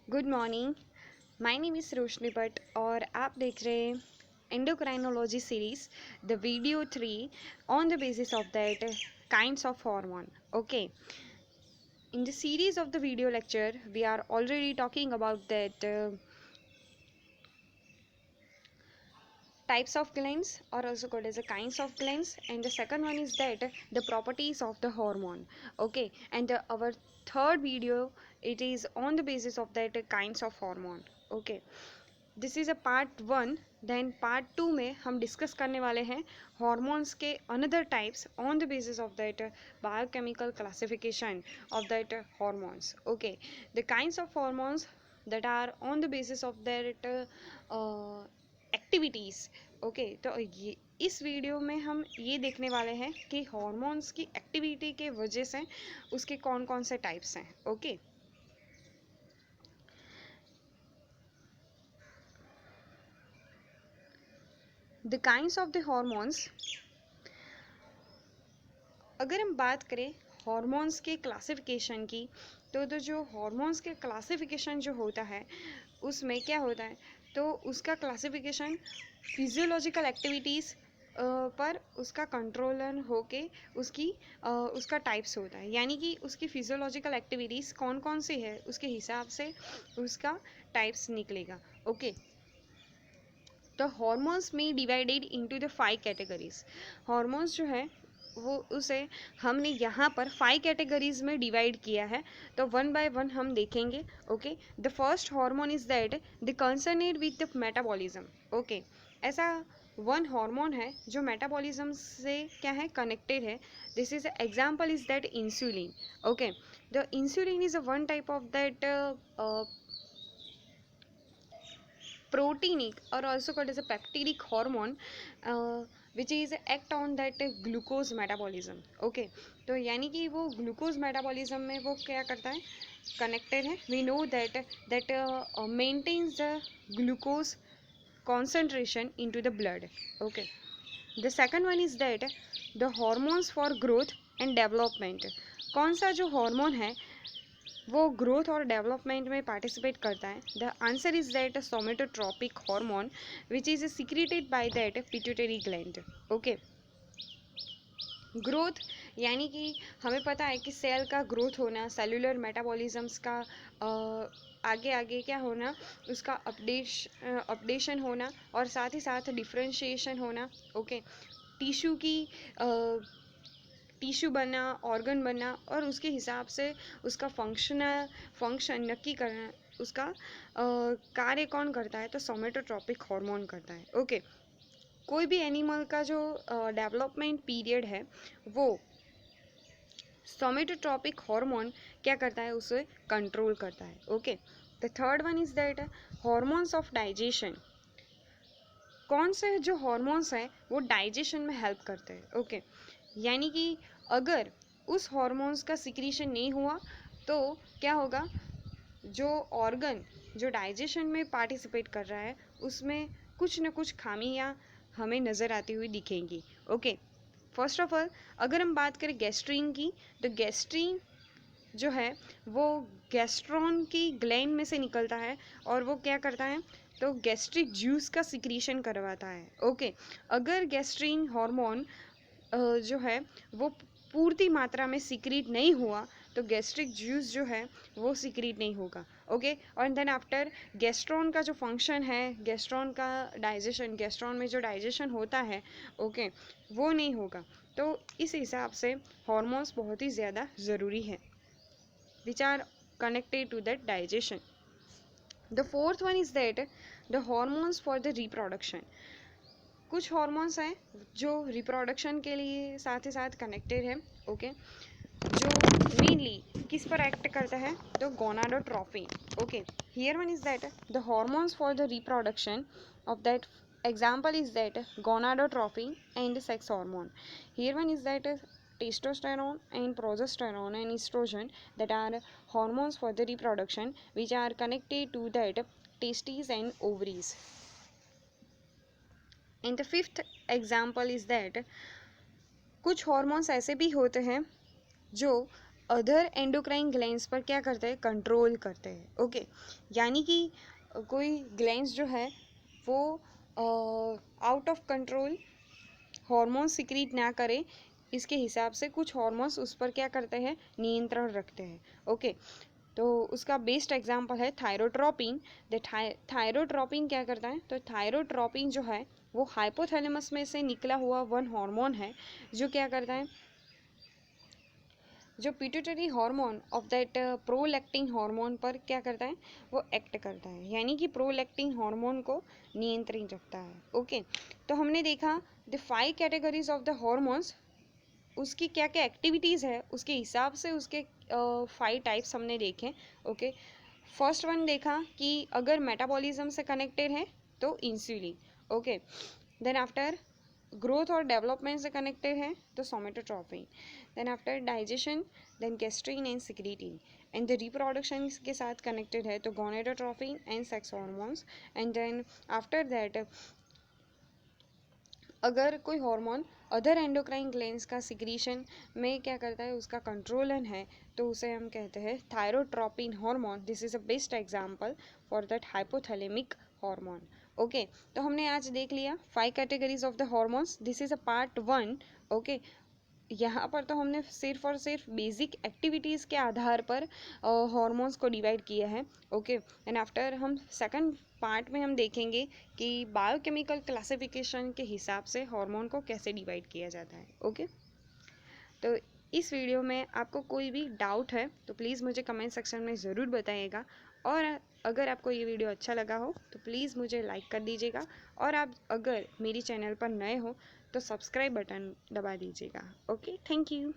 Good morning. My name is Roshni Bhatt और आप देख रहे हैं endocrinology series the video 3 on the basis of that kinds of hormone. Okay, in the series of the video lecture we are already talking about that types of glands or also called as the kinds of glands, and the second one is that the properties of the hormone. Okay, and our third video, it is on the basis of that kinds of hormone. Okay, this is a part one. Then part two में हम discuss करने वाले हैं hormones के another types on the basis of that biochemical classification of that hormones. Okay, the kinds of hormones that are on the basis of that activities. Okay, तो ये इस video में हम ये देखने वाले हैं कि हॉर्मोन्स की एक्टिविटी के वजह से उसके कौन कौन से टाइप्स हैं। Okay, the kinds of the hormones. अगर हम बात करें हॉर्मोन्स के क्लासिफिकेशन की, तो जो हॉर्मोन्स के क्लासिफिकेशन जो होता है उसमें क्या होता है, तो उसका क्लासिफिकेशन फिजियोलॉजिकल एक्टिविटीज़ पर उसका कंट्रोल होके उसका टाइप्स होता है, यानी कि उसकी फिजियोलॉजिकल एक्टिविटीज़ कौन कौन सी है उसके हिसाब से उसका टाइप्स निकलेगा। ओके, द हॉर्मोन्स में divided into the 5 categories. Hormones जो है वो उसे हमने यहाँ पर 5 कैटेगरीज में डिवाइड किया है, तो वन बाय वन हम देखेंगे। Okay, the first hormone is that the concerned with the metabolism. Okay, ऐसा वन हार्मोन है जो मेटाबॉलिज्म से क्या है, कनेक्टेड है। This is example is that insulin. Okay, the insulin is a one type of that proteinic or also called as a peptidic hormone which is act on that glucose metabolism. Okay, तो यानी कि वो glucose metabolism में वो क्या करता है, connected है। We know that maintains the glucose concentration into the blood. Okay, the second one is that the hormones for growth and development। कौन सा जो हार्मोन है वो ग्रोथ और डेवलपमेंट में पार्टिसिपेट करता है। The answer is that somatotropic hormone which is secreted by that pituitary gland. Okay, growth यानी कि हमें पता है कि सेल का ग्रोथ होना, सेलुलर मेटाबॉलिज्म्स का आगे आगे क्या होना, उसका अपडेशन होना और साथ ही साथ डिफ्रेंशिएशन होना। ओके, टिश्यू की टिश्यू बनना, ऑर्गन बनना और उसके हिसाब से उसका फंक्शन नक्की करना, उसका कार्य कौन करता है, तो सोमेटोट्रॉपिक हार्मोन करता है। ओके, कोई भी एनिमल का जो डेवलपमेंट पीरियड है वो सोमेटोट्रॉपिक हार्मोन क्या करता है, उसे कंट्रोल करता है। Okay, the third one is that hormones of digestion. कौन से जो हार्मोन्स हैं वो डाइजेशन में हेल्प करते हैं। ओके, यानी कि अगर उस हार्मोन्स का सिक्रीशन नहीं हुआ तो क्या होगा, जो ऑर्गन जो डाइजेशन में पार्टिसिपेट कर रहा है उसमें कुछ न कुछ खामियां हमें नज़र आती हुई दिखेंगी। ओके, फर्स्ट ऑफ ऑल अगर हम बात करें गैस्ट्रीन की, तो गैस्ट्रीन जो है वो गैस्ट्रॉन की ग्लैंड में से निकलता है और वो क्या करता है, तो गैस्ट्रिक जूस का सिक्रीशन करवाता है। ओके, अगर गैस्ट्रीन हार्मोन जो है वो पूर्ति मात्रा में सिक्रीट नहीं हुआ तो गैस्ट्रिक जूस जो है वो सिक्रीट नहीं होगा। ओके, और देन आफ्टर गैस्ट्रॉन का जो फंक्शन है, गैस्ट्रॉन का डाइजेशन, गैस्ट्रॉन में जो डाइजेशन होता है, ओके, वो नहीं होगा। तो इस हिसाब से हार्मोन्स बहुत ही ज़्यादा ज़रूरी है which are connected to that digestion. The fourth one is that the hormones for the reproduction। कुछ हॉर्मोन्स हैं जो रिप्रोडक्शन के लिए साथ ही साथ कनेक्टेड है। ओके, जो मेनली किस पर एक्ट करता है, तो gonadotrophin. Okay, here one is that the hormones for the reproduction of that example is that gonadotropin and sex hormone. Here one is that testosterone and progesterone and estrogen, that are hormones for the reproduction which are connected to that testes and ovaries. And the fifth example is that कुछ hormones ऐसे भी होते हैं जो other endocrine glands पर क्या करते हैं, कंट्रोल करते हैं। ओके, यानी कि कोई ग्लैंड्स जो है वो out of control hormone secrete ना करे, इसके हिसाब से कुछ हार्मोन्स उस पर क्या करते हैं, नियंत्रण रखते हैं। ओके, तो उसका बेस्ट एग्जांपल है थायरोट्रोपिन। द थायरोट्रोपिन क्या करता है, तो थायरोट्रोपिन जो है वो हाइपोथैलेमस में से निकला हुआ वन हार्मोन है जो क्या करता है, जो pituitary hormone of that prolactin hormone पर क्या करता है, वो एक्ट करता है, यानी कि प्रोलैक्टिन हार्मोन को नियंत्रित रखता है। ओके, तो हमने देखा the 5 categories of the hormones, उसकी क्या क्या एक्टिविटीज़ है उसके हिसाब से उसके 5 टाइप्स हमने देखे। ओके, फर्स्ट वन देखा कि अगर मेटाबॉलिज्म से कनेक्टेड है तो insulin. Okay, then after growth और डेवलपमेंट से कनेक्टेड है तो somatotropin, then after digestion then gastrin and secretin, and the reproduction के साथ कनेक्टेड है तो gonadotropin and sex hormones, and then after that अगर कोई हार्मोन अदर एंडोक्राइन ग्लैंड्स का सिक्रीशन में क्या करता है, उसका कंट्रोलन है, तो उसे हम कहते हैं thyrotropin hormone. This is a best example for that hypothalamic hormone. Okay, तो हमने आज देख लिया 5 categories of the hormones, this is a part 1। Okay, यहाँ पर तो हमने सिर्फ और सिर्फ बेसिक एक्टिविटीज़ के आधार पर हार्मोन्स को डिवाइड किया है। ओके, एंड आफ्टर हम सेकंड पार्ट में हम देखेंगे कि बायोकेमिकल क्लासिफिकेशन के हिसाब से हार्मोन को कैसे डिवाइड किया जाता है। ओके, तो इस वीडियो में आपको कोई भी डाउट है तो प्लीज़ मुझे कमेंट सेक्शन में ज़रूर बताइएगा, और अगर आपको ये वीडियो अच्छा लगा हो तो प्लीज़ मुझे लाइक कर दीजिएगा, और आप अगर मेरी चैनल पर नए हो तो सब्सक्राइब बटन दबा दीजिएगा। Okay, thank you.